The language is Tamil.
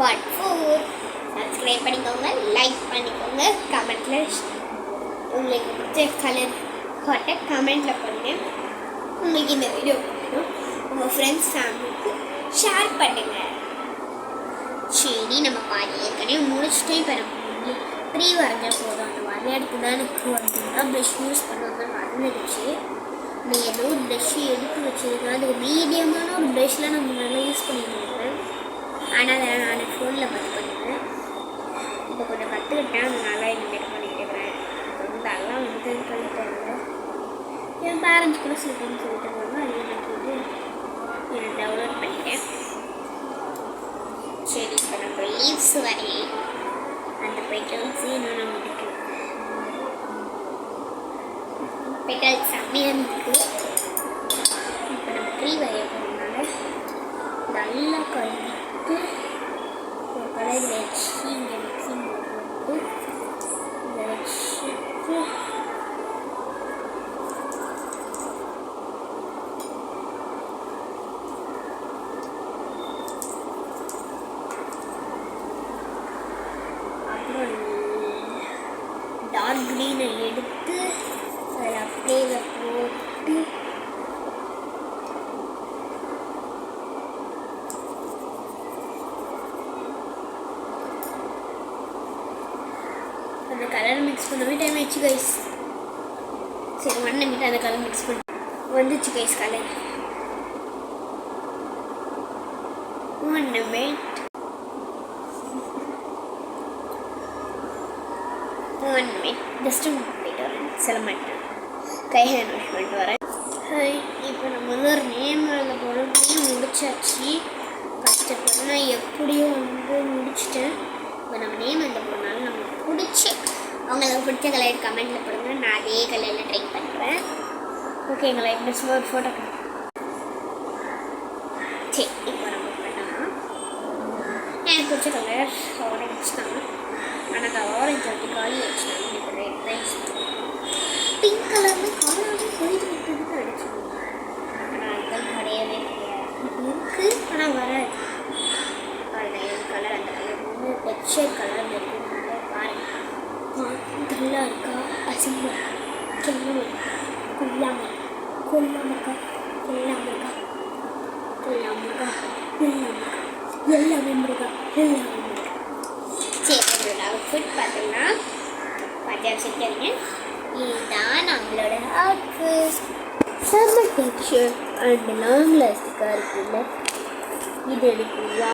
பார்ட் 4. சப்ஸ்கிரைப் பண்ணிக்கோங்க, லைக் பண்ணிக்கோங்க, கமெண்ட்டில் உங்களுக்கு பிடிச்ச கலர் ஹாட்டை கமெண்ட்டில் பண்ணுங்கள். உங்களுக்கு இந்த வீடியோ பிடிக்கும் உங்கள் ஃப்ரெண்ட்ஸ் ஃபேமிலிக்கு ஷேர் பண்ணுங்கள். சரி, நம்ம பாதி ஏற்கனவே முடிச்சுட்டே இப்போ நம்ம ப்ரீ வரைஞ்சால் போதும். அந்த விளையாடுக்கு தான் எனக்கு வந்தீங்கன்னா ப்ரெஷ் யூஸ் பண்ணுவாங்க மறந்துடுச்சு. நீ ஏதோ ஒரு ப்ரெஷ்ஷு எடுத்து வச்சுருக்கேன். அது மீடியமான ஒரு ப்ரெஷ்ஷில் நான் நல்லா யூஸ் பண்ணியிருந்தேன். ஆனால் அதை நான் ஃபோனில் பார்த்து பண்ணுவேன். இப்போ கொஞ்சம் கற்றுக்கிட்டேன், அது நல்லா இனிமேட் பண்ணிகிட்டு இருக்கிறேன். வந்து அதெல்லாம் வந்து கற்றுக்கிட்டேன். என் பேரண்ட்ஸ் கூட சில டைம் சொல்லிட்டு இருக்காங்க. அது எனக்கு வந்து நான் டவுன்லோட் பண்ணிட்டேன். சரி, இப்போ நம்ம லீவ்ஸ் வரையே அந்த பெட்டல்ஸையும் நான் முடிக்கணும். பெட்டல்ஸ் செம்மையாக இருக்குது. இப்போ நம்ம ட்ரீ வரைய போகிறதுனால நல்லா கழுவிட்டு ஒரு கலர் வச்சு இங்கே மிக்சிங் போட்டு இதை வச்சுட்டு டார்க் க்ரீனை எடுத்து அதில் அப்படியே போட்டு அந்த கலர் மிக்ஸ் பண்ணவே டைம் ஆயிடுச்சு கைஸ். சரி, 1 நிமிட் அந்த கலர் மிக்ஸ் பண்ணி வந்துச்சு கைஸ். கலர் 1 நிமிட் ஜஸ்ட்டு போயிட்டு வரேன். சில மாட்டேன், கை ஹேண்ட் வாஷ் பண்ணிட்டு வரேன். இப்போ நம்ம வந்து ஒரு நேம் எழுத போகிறோம். முடிச்சாச்சு. கஷ்டப்பட்டு நான் எப்படியோ வந்து முடிச்சிட்டேன். இப்போ நம்ம நேம் எழுத போகிறனால நமக்கு பிடிச்சி அவங்களுக்கு பிடிச்ச கலர் கமெண்ட்டில் போடுங்க. நான் அதே கலரில் ட்ரை பண்ணுறேன். ஓகேங்களா? இப்போ சும்மா ஒரு ஃபோட்டோ. சரி, இப்போ நம்ம பண்ணலாம். எனக்கு பிடிச்ச கலர் ஆரஞ்சு தான். ஆனால் அந்த ஆரஞ்சு அப்படி காலி வச்சுனாங்க. இப்போ ரெட் ரைஸ் பிங்க் கலரில் காலாக போயிட்டு விட்டுட்டு அடிச்சுக்கோங்க. ஆனால் அதுதான் கிடையவே கிடையாது. இருக்குது, ஆனால் வராது. அதில் என் கலர் அந்த கலர் வந்து டெக்ஸ்சர் கலர் இருக்குதுனால பாருங்கள். நல்லா இருக்கா, அசிங்கம் சொல்லாமல் கொல்லாமல் கொல்லாமக்கா கொல்லாமக்கா கொல்லாமக்கா கொல்லாமக்கா எல்லாமே முருகா எல்லாமே. சரி, நம்மளோட அவுட்ஃபிட் பார்த்தீங்கன்னா வச்சுருக்கீங்க. இதுதான் நம்மளோட அவுட்ஃபிட். செம்ம டெக்ஸ்சர் அண்ட் லாங் லாஸ்டிக்காக இருக்குல்ல. இது எனக்கு